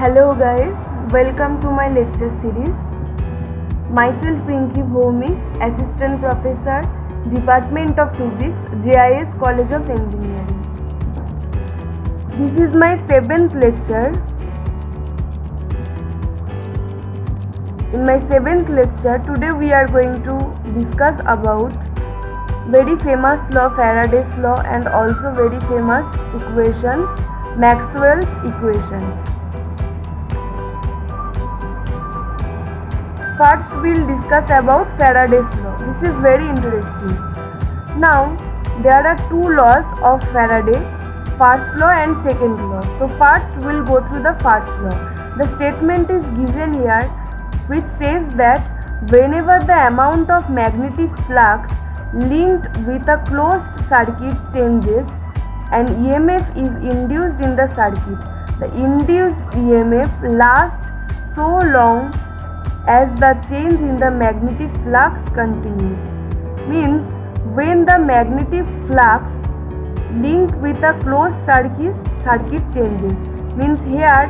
Hello guys, welcome to my lecture series. Myself Pinky Bhowmik, Assistant Professor, Department of Physics, JIS College of Engineering. This is my 7th lecture. In my 7th lecture, today we are going to discuss about very famous law, Faraday's law, and also very famous equations, Maxwell's equations. First we will discuss about Faraday's law. This is very interesting. Now there are two laws of Faraday, first law and second law. So first we will go through the first law. The statement is given here which says that whenever the amount of magnetic flux linked with a closed circuit changes, an EMF is induced in the circuit. The induced EMF lasts so long as the change in the magnetic flux continues. Means when the magnetic flux linked with a closed circuit changes. Means here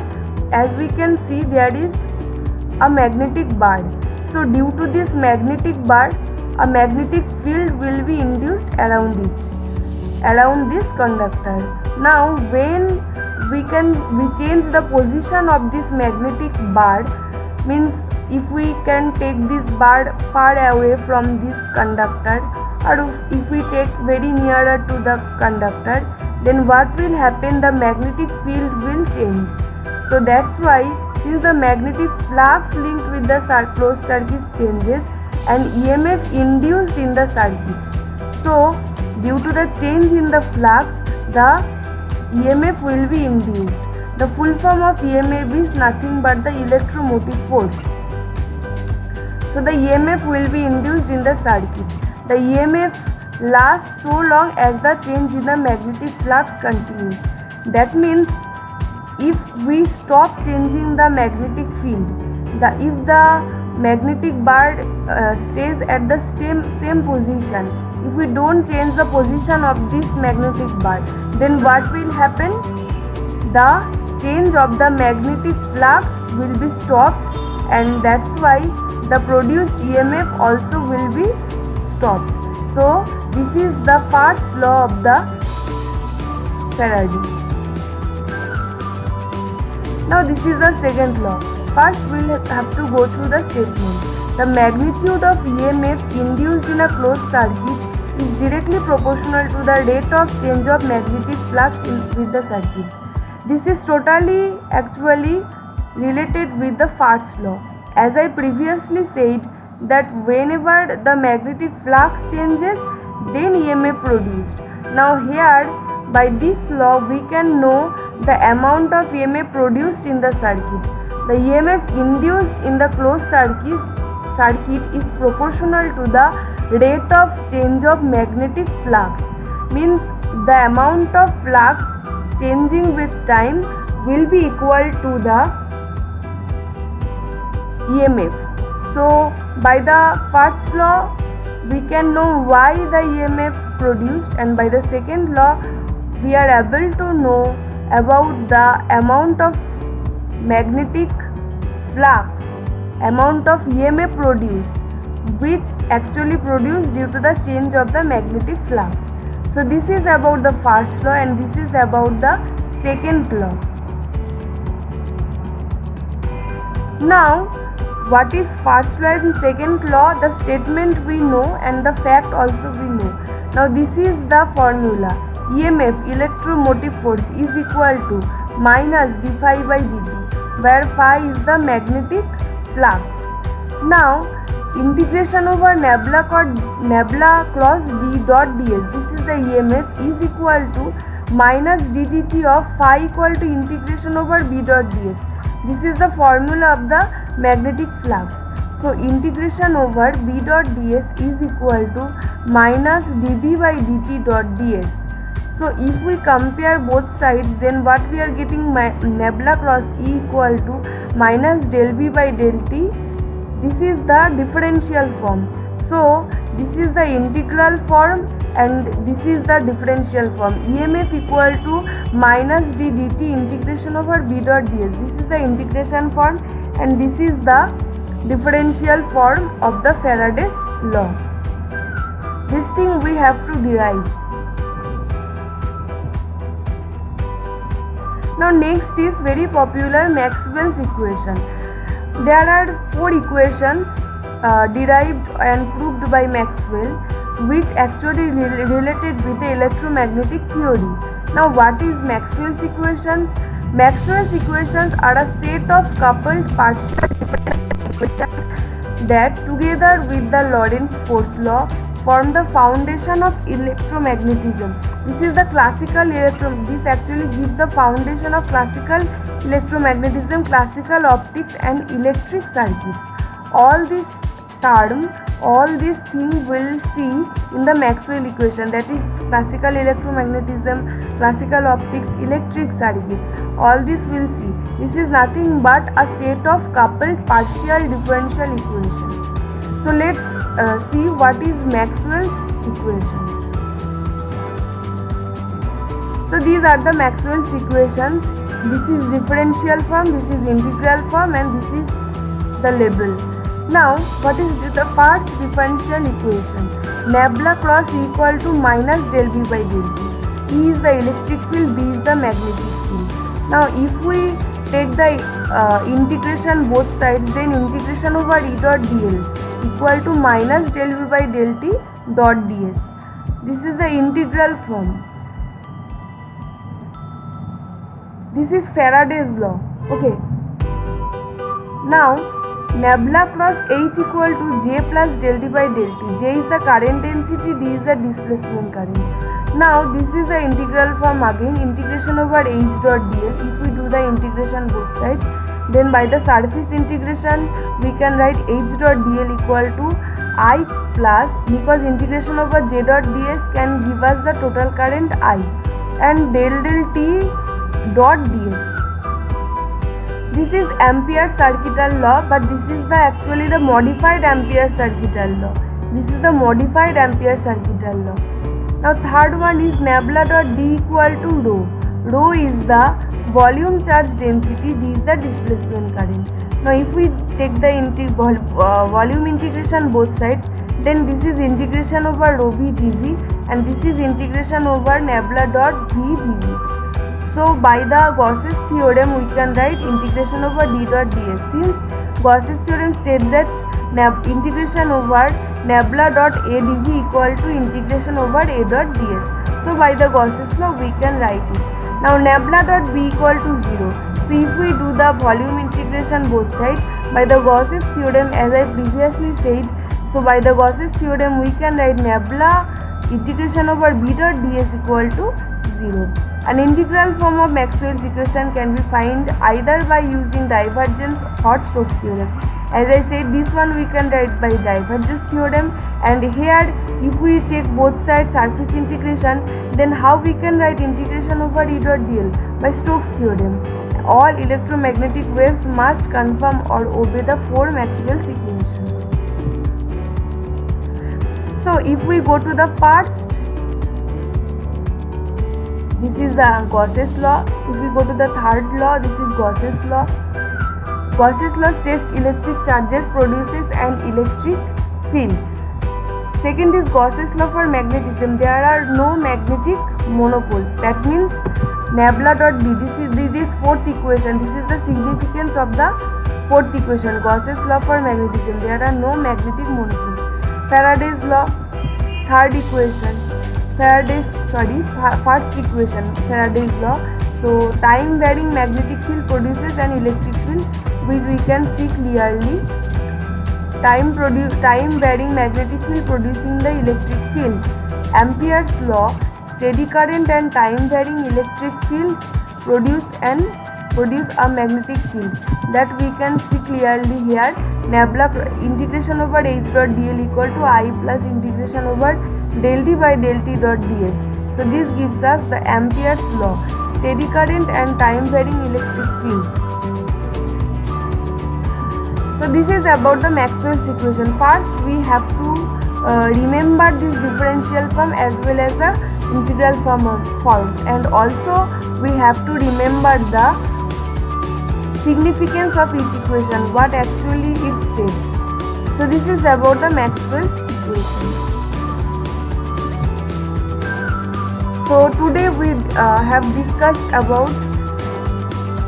as we can see there is a magnetic bar. So due to this magnetic bar, a magnetic field will be induced around this conductor. Now when we change the position of this magnetic bar, means if we can take this bar far away from this conductor, or if we take very nearer to the conductor, then what will happen? The magnetic field will change. So that's why since the magnetic flux linked with the closed circuit changes, an EMF induced in the circuit. So due to the change in the flux, the EMF will be induced. The full form of EMF is nothing but the electromotive force. So the EMF will be induced in the circuit. The EMF lasts so long as the change in the magnetic flux continues. That means if we stop changing the magnetic field, if the magnetic bar stays at the same position, if we don't change the position of this magnetic bar, then what will happen? The change of the magnetic flux will be stopped, and that's why the produced EMF also will be stopped. So this is the first law of the Faraday. Now this is the second law. First we will have to go through the statement. The magnitude of EMF induced in a closed circuit is directly proportional to the rate of change of magnetic flux with the circuit. This is totally actually related with the first law. As I previously said that whenever the magnetic flux changes, then EMF produced. Now here by this law we can know the amount of EMF produced in the circuit. The EMF induced in the closed circuit is proportional to the rate of change of magnetic flux. Means the amount of flux changing with time will be equal to the EMF. So by the first law we can know why the EMF produced, and by the second law we are able to know about the amount of magnetic flux, amount of EMF produced, which actually produced due to the change of the magnetic flux. So this is about the first law and this is about the second law. Now what is first law and second law? The statement we know and the fact also we know. Now this is the formula. EMF, electromotive force, is equal to minus d phi by dt, where phi is the magnetic flux. Now integration over nabla cross d dot ds, this is the EMF, is equal to minus ddt of phi equal to integration over b dot ds. This is the formula of the magnetic flux. So integration over b dot ds is equal to minus dB by dt dot ds. So if we compare both sides, then what we are getting, nabla cross E equal to minus del B by del T. This is the differential form. So This is the integral form and this is the differential form. EMF equal to minus d dt integration over B dot ds. This is the integration form and this is the differential form of the Faraday's law. This thing we have to derive. Now next is very popular Maxwell's equation. There are 4 equations derived and proved by Maxwell which actually related with the electromagnetic theory. Now what is Maxwell's equations? Maxwell's equations are a set of coupled partial equations that together with the Lorentz force law form the foundation of electromagnetism. This is the classical this actually gives the foundation of classical electromagnetism, classical optics and electric circuits. All these terms, all these things will see in the Maxwell equation, that is classical electromagnetism, classical optics, electric circuits. All this will see. This is nothing but a set of coupled partial differential equations. So let's see what is Maxwell's equation. So these are the Maxwell's equations. This is differential form, this is integral form and this is the label. Now what is the first differential equation? Nabla cross equal to minus del V by del T. E is the electric field, B is the magnetic field. Now if we take the integration both sides, then integration over E dot dl equal to minus del V by del T dot ds. This is the integral form. This is Faraday's law. Okay. Now Nabla cross H equal to J plus del T by del T. J is the current density, D is the displacement current. Now this is the integral form again, integration over H dot dl. If we do the integration both sides, then by the surface integration we can write H dot dl equal to I plus, because integration over J dot ds can give us the total current I, and del T dot ds. This is Ampere circuital law, but this is actually the modified Ampere circuital law. This is the modified Ampere circuital law. Now third one is Nabla dot D equal to rho. Rho is the volume charge density, D is the displacement current. Now if we take the volume integration both sides, then this is integration over rho v dv and this is integration over Nabla dot v dv. So by the Gauss's theorem we can write integration over d dot ds. Since Gauss's theorem states that integration over Nabla dot a dv equal to integration over a dot ds. So by the Gauss's law we can write it. Now Nabla dot b equal to 0. So if we do the volume integration both sides, by the Gauss's theorem, as I previously said, so by the Gauss's theorem we can write Nabla integration over b dot ds equal to 0. An integral form of Maxwell's equation can be found either by using divergence or Stokes theorem. As I said, this one we can write by divergence theorem, and here if we take both sides surface integration, then how we can write integration over E dot dl? By Stokes theorem. All electromagnetic waves must conform or obey the 4 Maxwell's equations. So if we go to the first, this is the Gauss's law. If we go to the third law, this is Gauss's law. Gauss's law states electric charges produces an electric field. Second is Gauss's law for magnetism. There are no magnetic monopoles. That means Nabla dot D. This is fourth equation. This is the significance of the fourth equation. Gauss's law for magnetism. There are no magnetic monopoles. Faraday's law, third equation. First equation, Faraday's law. So time varying magnetic field produces an electric field, which we can see clearly. Time varying magnetic field producing the electric field. Ampere's law, steady current and time varying electric field produce a magnetic field, that we can see clearly here. Nabla integration over H dot dl equal to I plus integration over del D by del T dot ds. So this gives us the Ampere's law, steady current and time varying electric field. So this is about the Maxwell's equation. First we have to remember this differential form as well as the integral forms, and also we have to remember the significance of each equation, what actually it says. So this is about the Maxwell's equation. So today we have discussed about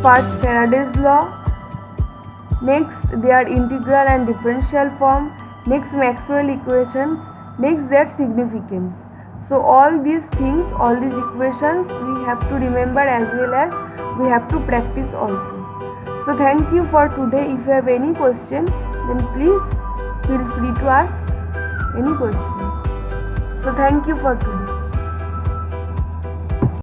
first Faraday's law, next their integral and differential form, next Maxwell equations, next their significance. So all these things, all these equations we have to remember as well as we have to practice also. So thank you for today. If you have any question, then please feel free to ask any question. So thank you for today.